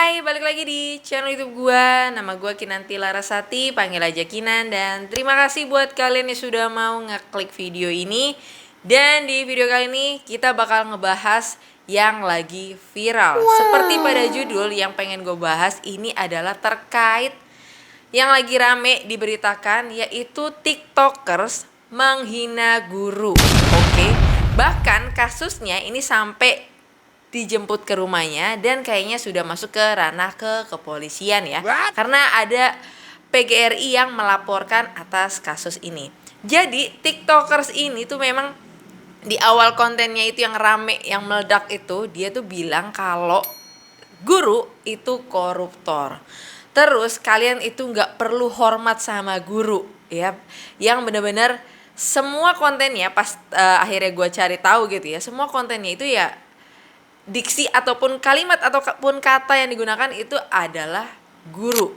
Hai, balik lagi di channel YouTube gua. Nama gua Kinanti Larasati, panggil aja Kinan. Dan terima kasih buat kalian yang sudah mau ngeklik video ini. Dan di video kali ini kita bakal ngebahas yang lagi viral. Seperti pada judul yang pengen gue bahas, ini adalah terkait yang lagi rame diberitakan, yaitu TikTokers menghina guru. Oke. Bahkan kasusnya ini sampai dijemput ke rumahnya dan kayaknya sudah masuk ke ranah kepolisian ya. Karena ada PGRI yang melaporkan atas kasus ini. Jadi TikTokers ini tuh memang di awal kontennya itu yang rame, yang meledak itu, dia tuh bilang kalau guru itu koruptor. Terus kalian itu nggak perlu hormat sama guru ya. Yang benar-benar semua kontennya pas akhirnya gue cari tahu gitu ya, semua kontennya itu ya diksi ataupun kalimat ataupun kata yang digunakan itu adalah guru.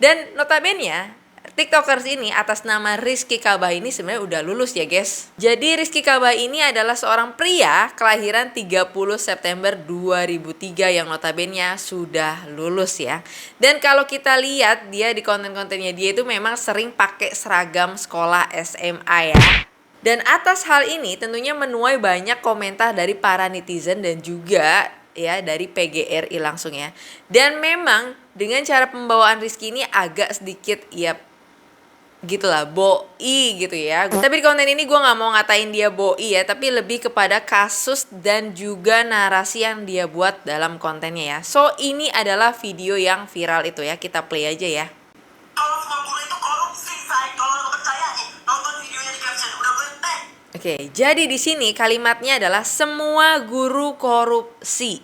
Dan notabene TikTokers ini atas nama Rizky Kabah ini sebenarnya udah lulus ya guys. Jadi Rizky Kabah ini adalah seorang pria kelahiran 30 September 2003 yang notabene sudah lulus ya. Dan kalau kita lihat dia di konten-kontennya dia itu memang sering pakai seragam sekolah SMA ya. Dan atas hal ini tentunya menuai banyak komentar dari para netizen dan juga ya dari PGRI langsung ya. Dan memang dengan cara pembawaan Rizky ini agak sedikit ya gitulah boi gitu ya. Tapi di konten ini gue nggak mau ngatain dia boi ya, tapi lebih kepada kasus dan juga narasi yang dia buat dalam kontennya ya. So ini adalah video yang viral itu ya, kita play aja ya. Oke, jadi di sini kalimatnya adalah semua guru korupsi.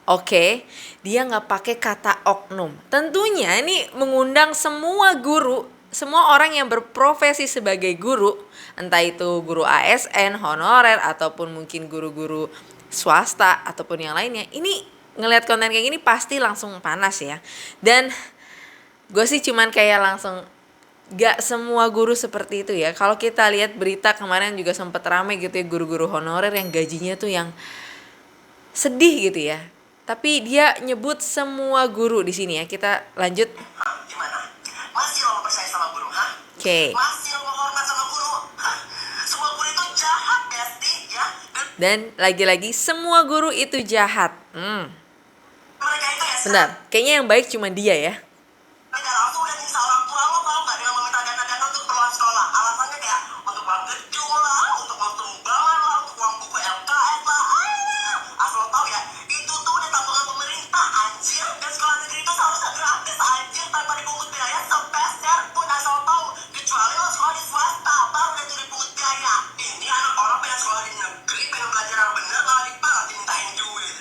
Oke, dia nggak pakai kata oknum. Tentunya ini mengundang semua guru, semua orang yang berprofesi sebagai guru, entah itu guru ASN, honorer, ataupun mungkin guru-guru swasta, ataupun yang lainnya. Ini ngelihat konten kayak gini pasti langsung panas ya. Dan gue sih cuman kayak langsung, gak semua guru seperti itu ya. Kalau kita lihat berita kemarin juga sempat ramai gitu ya, guru-guru honorer yang gajinya tuh yang sedih gitu ya. Tapi dia nyebut semua guru di sini ya. Kita lanjut. Gimana? Masih lo percaya sama guru, ha? Oke. Masih lo hormat sama guru? Hah? Semua guru itu jahat, Besti, ya? Dan lagi-lagi semua guru itu jahat. Mereka itu ya. Bentar, kayaknya yang baik cuma dia ya. Mereka langsung udah nyiksa orang tua lo, tau gak? Dengan meminta dana-dana untuk keperluan sekolah. Alasannya kayak untuk uang gedung lah, untuk uang sumbangan lah, untuk uang buku LKS lah. Asal lo tau ya, itu tuh udah tabungan pemerintah, anjir. Dan sekolah negeri itu seharusnya gratis, anjir. Tanpa dipungut biaya sepeser pun, asal lo tau. Kecuali lo sekolah di swasta, baru udah tuh dipungut biaya. Ini anak orang pengen sekolah di negeri, pengen belajar yang bener, malah dimintain duit.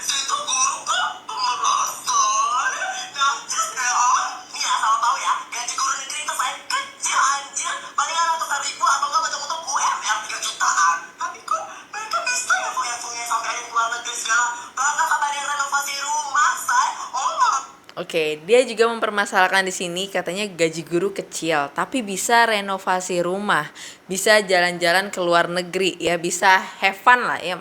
Situ guru kok pemerasan. Najis kayak orang. Nih asal lo tau ya, gaji guru negeri itu saya kecil, anjir. Palingan ratusan ribu atau enggak bentuk-bentuk UMR 3 jutaan. Tapi kok mereka bisa ya foya-foya sampai ada yang keluar negeri segala. Bahkan sampai ada yang renovasi rumah, say. Oh my. Oke, dia juga mempermasalahkan di sini katanya gaji guru kecil, tapi bisa renovasi rumah, bisa jalan-jalan ke luar negeri, ya bisa have fun lah ya.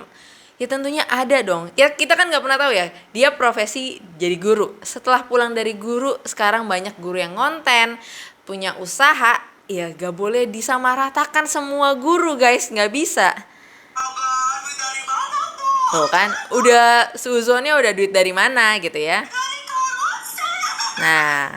Ya tentunya ada dong. Ya kita kan nggak pernah tahu ya. Dia profesi jadi guru. Setelah pulang dari guru, sekarang banyak guru yang ngonten, punya usaha. Ya gak boleh disamaratakan semua guru guys, nggak bisa. Abang, duit dari mana tuh? Tuh kan, udah suzonnya udah duit dari mana gitu ya. Dari korupsi. Nah,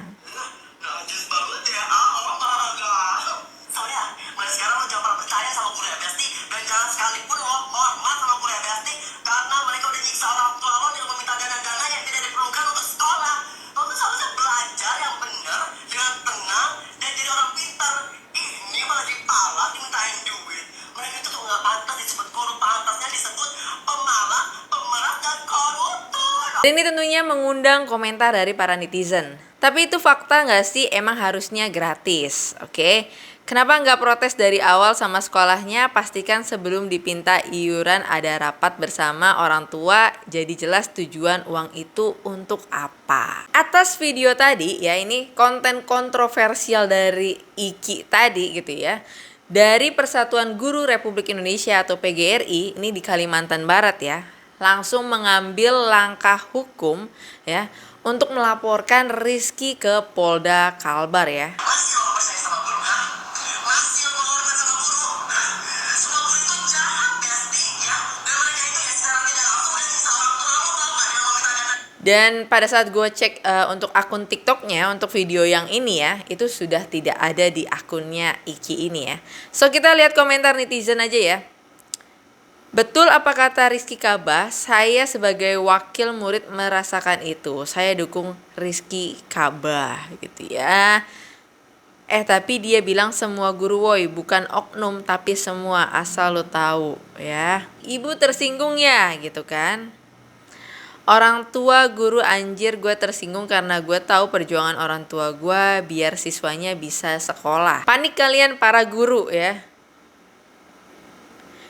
Najis banget ya, agak. Soalnya, mulai sekarang lo jangan pernah percaya sama guru ya, Besti. Dan jangan sekalipun lo hormat sama guru ya, Besti. Karena mereka udah nyiksa orang tua lo dengan meminta dana-dana yang tidak diperlukan untuk sekolah. Lo tuh seharusnya belajar yang benar, dengan tenang, dan jadi orang pintar. Ini malah dipalak, dimintain duit. Mereka itu tuh nggak pantas disebut guru, pantasnya disebut pemalas, pemeras, dan koruptor. dan ini tentunya mengundang komentar dari para netizen. Tapi itu fakta nggak sih? Emang harusnya gratis, oke? Kenapa nggak protes dari awal sama sekolahnya? Pastikan sebelum dipinta iuran ada rapat bersama orang tua. Jadi jelas tujuan uang itu untuk apa. Atas video tadi ya, ini konten kontroversial dari Iki tadi gitu ya. Dari Persatuan Guru Republik Indonesia atau PGRI, ini di Kalimantan Barat ya. langsung mengambil langkah hukum ya untuk melaporkan Rizky ke Polda Kalbar ya. Masih lo percaya sama guru, kan? Masih lo hormat sama guru. Semua guru itu jahat, Besti, ya. Dan mereka itu ya secara tidak langsung udah nyiksa orang tua lo, tau gak? Dia ngomongin dana. Dan pada saat gue cek untuk akun TikToknya untuk video yang ini ya, itu sudah tidak ada di akunnya Iki ini ya. So kita lihat komentar netizen aja ya. Betul apa kata Rizky Kabah, saya sebagai wakil murid merasakan itu. Saya dukung Rizky Kabah gitu ya. Tapi dia bilang semua guru woi, bukan oknum tapi semua, asal lo tahu ya. Ibu tersinggung ya gitu kan. Orang tua guru anjir, gue tersinggung karena gue tahu perjuangan orang tua gue biar siswanya bisa sekolah. Panik kalian para guru ya.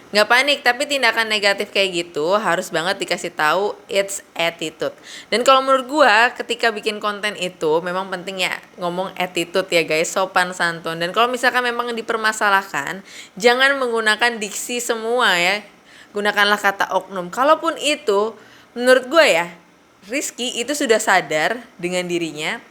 Nggak panik, tapi tindakan negatif kayak gitu harus banget dikasih tahu, it's attitude. Dan kalau menurut gue ketika bikin konten itu memang penting ya ngomong attitude ya guys, sopan santun. Dan kalau misalkan memang dipermasalahkan, jangan menggunakan diksi semua ya. Gunakanlah kata oknum. Kalaupun itu menurut gue ya, Rizky itu sudah sadar dengan dirinya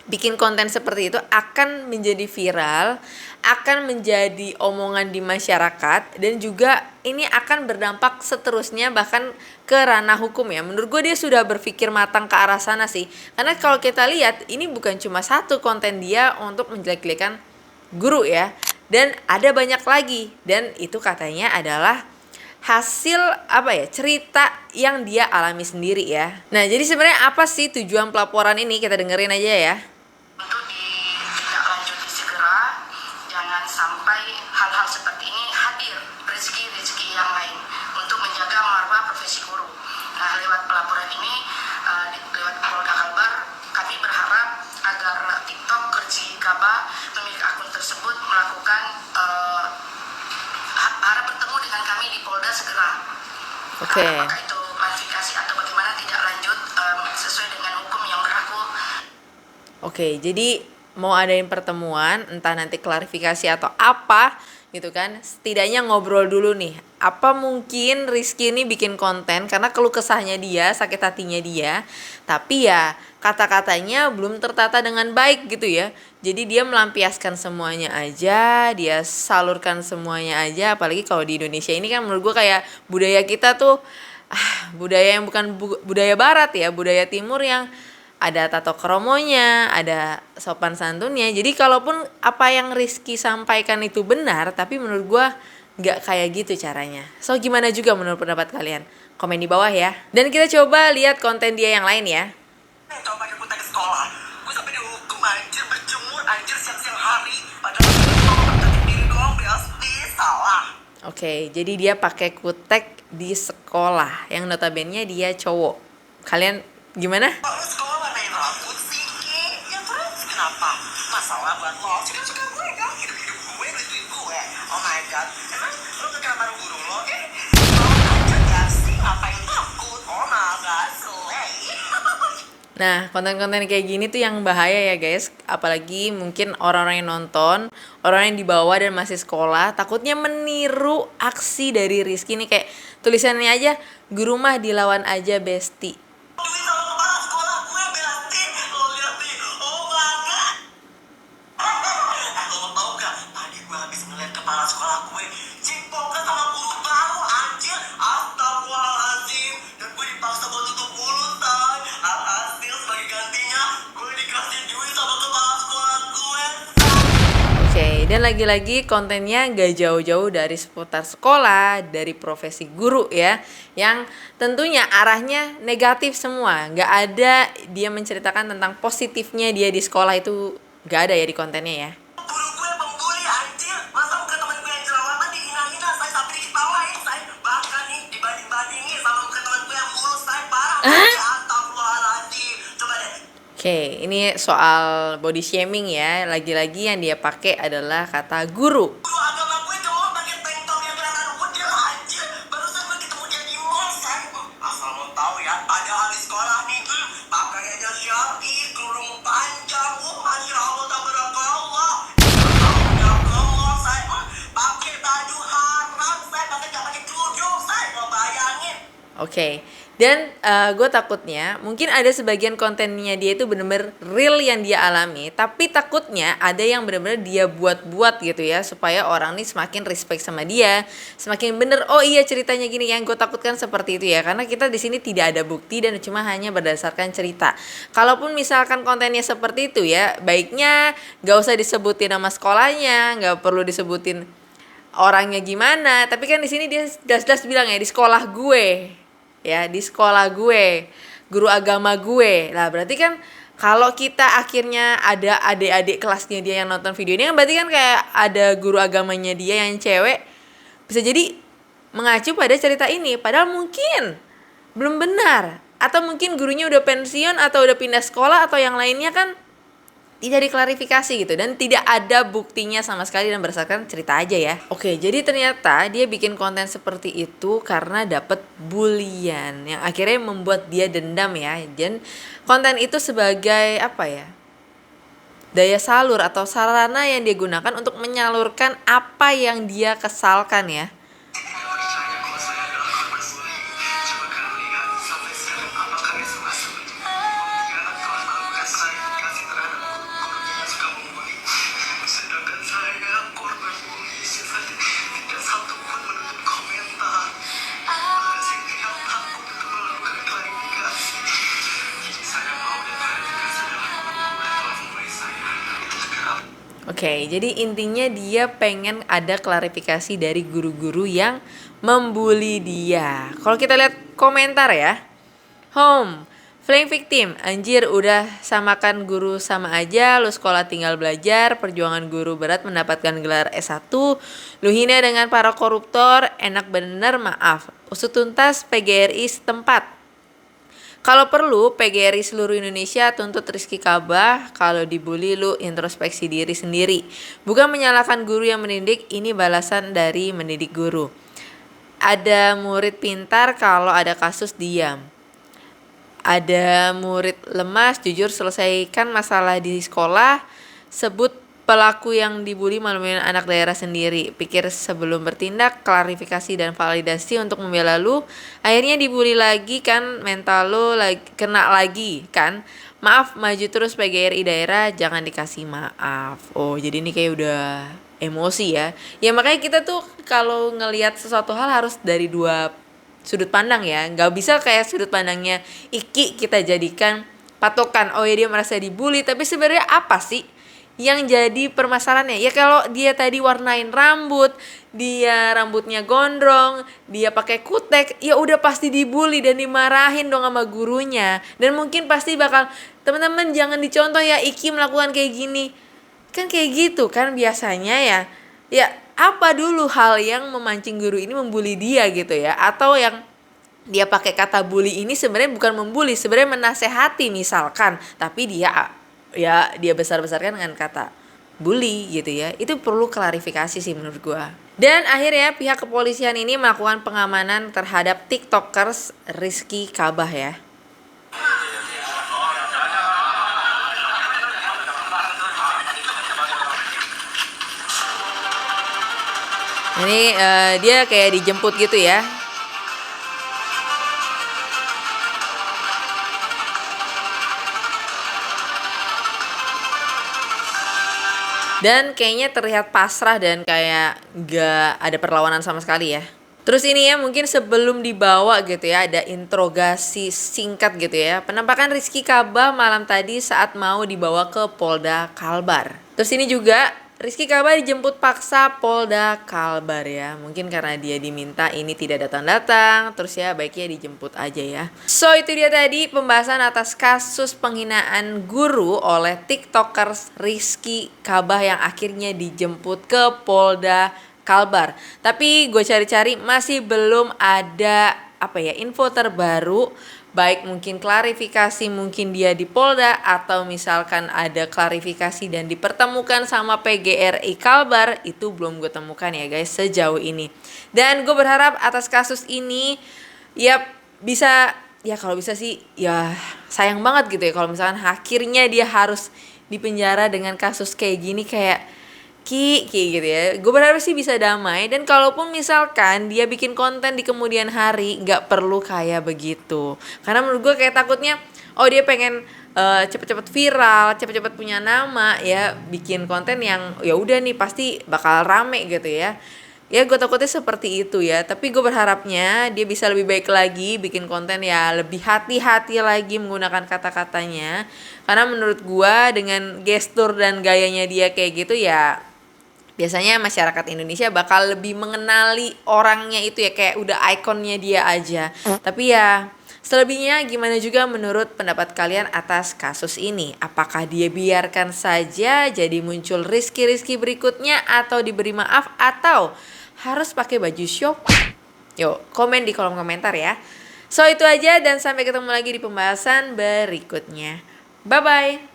bikin konten seperti itu akan menjadi viral, akan menjadi omongan di masyarakat, dan juga ini akan berdampak seterusnya bahkan ke ranah hukum ya. Menurut gue dia sudah berpikir matang ke arah sana sih. Karena kalau kita lihat ini bukan cuma satu konten dia untuk menjelek-jelekan guru ya, dan ada banyak lagi, dan itu katanya adalah hasil cerita yang dia alami sendiri ya. Nah jadi sebenarnya apa sih tujuan pelaporan ini, kita dengerin aja ya. Untuk ditindaklanjuti segera, jangan sampai hal-hal seperti ini hadir rezeki-rezeki yang lain untuk menjaga marwah profesi guru. Nah lewat pelaporan ini, lewat Polda Kalbar, kami berharap agar TikTok Rizky Kabah pemilik akun tersebut melakukan harap bertemu dengan kami di Polda segera. Oke. Apakah itu klarifikasi atau bagaimana tidak lanjut sesuai dengan hukum yang berlaku. Oke, jadi mau adain pertemuan, entah nanti klarifikasi atau apa gitu kan, setidaknya ngobrol dulu nih. Apa mungkin Rizky ini bikin konten karena keluh kesahnya dia, sakit hatinya dia, tapi ya kata-katanya belum tertata dengan baik gitu ya. Jadi dia melampiaskan semuanya aja, dia salurkan semuanya aja. Apalagi kalau di Indonesia ini kan menurut gue kayak budaya kita tuh budaya yang bukan budaya barat ya, budaya timur yang ada tato kromonya, ada sopan santunnya. Jadi kalaupun apa yang Rizky sampaikan itu benar, tapi menurut gue nggak kayak gitu caranya. So gimana juga menurut pendapat kalian? Komen di bawah ya. Dan kita coba lihat konten dia yang lain ya. Coba pakai kutek ke sekolah, gue sampai dihukum anjir, berjemur anjir siang-siang hari. Padahal gue mau bertarik diri doang, Besti, salah. Oke, jadi dia pakai kutek di sekolah yang notabene dia cowok. Kalian gimana? Kalau sekolah warnain rambut sih, ya terus kenapa? Masalah buat lo, suka-suka gue dong, hidup-hidup gue, duit gue. Oh my god, emang lo ke kamar guru lo, Lo aja gak sih, ngapain takut? Oh my god, Nah, konten-konten kayak gini tuh yang bahaya ya guys. Apalagi mungkin orang-orang yang nonton, orang yang di bawah dan masih sekolah, takutnya meniru aksi dari Rizky nih. Kayak tulisannya aja, guru mah dilawan aja Besti. duit sama kepala sekolah gue, Besti. Lo lihat nih, oh my god. Lo mau tau gak, tadi gue habis ngeliat kepala sekolah gue cipokan sama guru baru, anjir. Astagfirullahaladzim. Dan gue dipaksa buat tutup mulut, say. Alhasil sebagai gantinya, gue dikasih duit sama kepala sekolah gue. Oke, dan lagi-lagi kontennya gak jauh-jauh dari seputar sekolah, dari profesi guru ya, yang tentunya arahnya negatif semua. Gak ada dia menceritakan tentang positifnya dia di sekolah, itu gak ada ya di kontennya ya. Guru gue pembuli, anjir. Masa muka temen gue yang jerawatan dihina-hina, saya sampai diketawain, saya. Bahkan nih, dibanding-bandingin sama muka temen gue yang mulus, saya parah. Astagfirullahaladzim. Coba deh. Oke, ini soal body shaming ya. Lagi-lagi yang dia pakai adalah kata guru. Guru agama gue cuma pakai tank top yang kelihatan udel, anjir. Barusan gue ketemu dia di mall, say. Asal lo tahu ya, ada ahli sekolah nih, pakaiannya syar'i, kerudung panjang, masya Allah, tabarakallah. Tahunnya ke mall, say. Pakai baju haram, say. Pakai gak pakai kerudung, say. Lo bayangin. Oke. Dan gue takutnya mungkin ada sebagian kontennya dia itu bener-bener real yang dia alami, tapi takutnya ada yang bener-bener dia buat-buat gitu ya, supaya orang nih semakin respect sama dia, semakin bener, oh iya ceritanya gini. Yang gue takutkan seperti itu ya, karena kita di sini tidak ada bukti dan cuma hanya berdasarkan cerita. Kalaupun misalkan kontennya seperti itu ya, baiknya gak usah disebutin nama sekolahnya, gak perlu disebutin orangnya gimana. Tapi kan di sini dia jelas-jelas bilang ya, di sekolah gue, ya di sekolah gue, guru agama gue. Lah berarti kan kalau kita akhirnya ada adik-adik kelasnya dia yang nonton video ini kan berarti kan kayak ada guru agamanya dia yang cewek, bisa jadi mengacu pada cerita ini, padahal mungkin belum benar, atau mungkin gurunya udah pensiun atau udah pindah sekolah atau yang lainnya kan tidak diklarifikasi gitu, dan tidak ada buktinya sama sekali dan berdasarkan cerita aja ya. Oke, jadi ternyata dia bikin konten seperti itu karena dapet bulian yang akhirnya membuat dia dendam ya. Dan konten itu sebagai apa ya, daya salur atau sarana yang dia gunakan untuk menyalurkan apa yang dia kesalkan ya. Oke, jadi intinya dia pengen ada klarifikasi dari guru-guru yang membuli dia. Kalau kita lihat komentar ya, home, playing victim, anjir udah samakan guru sama aja, lu sekolah tinggal belajar, perjuangan guru berat mendapatkan gelar S1, lu hina dengan para koruptor, enak bener maaf, usut tuntas PGRI setempat. Kalau perlu, PGRI seluruh Indonesia tuntut Rizky Kabah. Kalau dibully, lu introspeksi diri sendiri. Bukan menyalahkan guru yang mendidik, ini balasan dari mendidik guru. Ada murid pintar, kalau ada kasus diam. Ada murid lemas, jujur selesaikan masalah di sekolah. Sebut pelaku yang dibully malumin anak daerah sendiri. Pikir sebelum bertindak, klarifikasi dan validasi untuk membela lu. Akhirnya dibully lagi kan, mental lu kena lagi kan. Maaf, maju terus PGRI daerah, jangan dikasih maaf. Oh, jadi ini kayak udah emosi ya. Ya makanya kita tuh kalau ngelihat sesuatu hal harus dari dua sudut pandang ya. Gak bisa kayak sudut pandangnya Iki kita jadikan patokan. Oh ya dia merasa dibully, tapi sebenarnya apa sih yang jadi permasalahannya? Ya kalau dia tadi warnain rambut, dia rambutnya gondrong, dia pakai kutek, ya udah pasti dibully dan dimarahin dong sama gurunya. Dan mungkin pasti bakal, teman-teman jangan dicontoh ya Iki melakukan kayak gini. Kan kayak gitu kan biasanya ya. Ya apa dulu hal yang memancing guru ini membuli dia gitu ya, atau yang dia pakai kata bully ini sebenarnya bukan membuli, sebenarnya menasehati misalkan, tapi dia besar-besarkan dengan kata bully gitu ya. Itu perlu klarifikasi sih menurut gua. Dan akhirnya pihak kepolisian ini melakukan pengamanan terhadap TikTokers Rizky Kabah ya. Ini dia kayak dijemput gitu ya. Dan kayaknya terlihat pasrah dan kayak gak ada perlawanan sama sekali ya. Terus ini ya mungkin sebelum dibawa gitu ya, ada interogasi singkat gitu ya. Penampakan Rizky Kabah malam tadi saat mau dibawa ke Polda Kalbar. Terus ini juga Rizky Kabah dijemput paksa Polda Kalbar ya. Mungkin karena dia diminta ini tidak datang-datang, terus ya baiknya dijemput aja ya. So itu dia tadi pembahasan atas kasus penghinaan guru oleh TikTokers Rizky Kabah yang akhirnya dijemput ke Polda Kalbar. Tapi gue cari-cari masih belum ada info terbaru, baik mungkin klarifikasi mungkin dia di Polda atau misalkan ada klarifikasi dan dipertemukan sama PGRI Kalbar, itu belum gue temukan ya guys sejauh ini. Dan gue berharap atas kasus ini ya bisa, ya kalau bisa sih ya sayang banget gitu ya kalau misalkan akhirnya dia harus dipenjara dengan kasus kayak gini. Kayak Ki gitu ya. Gue berharap sih bisa damai, dan kalaupun misalkan dia bikin konten di kemudian hari, nggak perlu kayak begitu. Karena menurut gue kayak takutnya, oh dia pengen cepet-cepet viral, cepet-cepet punya nama ya, bikin konten yang ya udah nih pasti bakal rame gitu ya. Ya gue takutnya seperti itu ya. Tapi gue berharapnya dia bisa lebih baik lagi, bikin konten ya lebih hati-hati lagi menggunakan kata-katanya. Karena menurut gue dengan gestur dan gayanya dia kayak gitu ya, biasanya masyarakat Indonesia bakal lebih mengenali orangnya itu ya, kayak udah ikonnya dia aja. Tapi ya selebihnya gimana juga menurut pendapat kalian atas kasus ini? Apakah dia biarkan saja jadi muncul Rizky berikutnya, atau diberi maaf, atau harus pakai baju syok? Yuk komen di kolom komentar ya. So itu aja, dan sampai ketemu lagi di pembahasan berikutnya. Bye bye.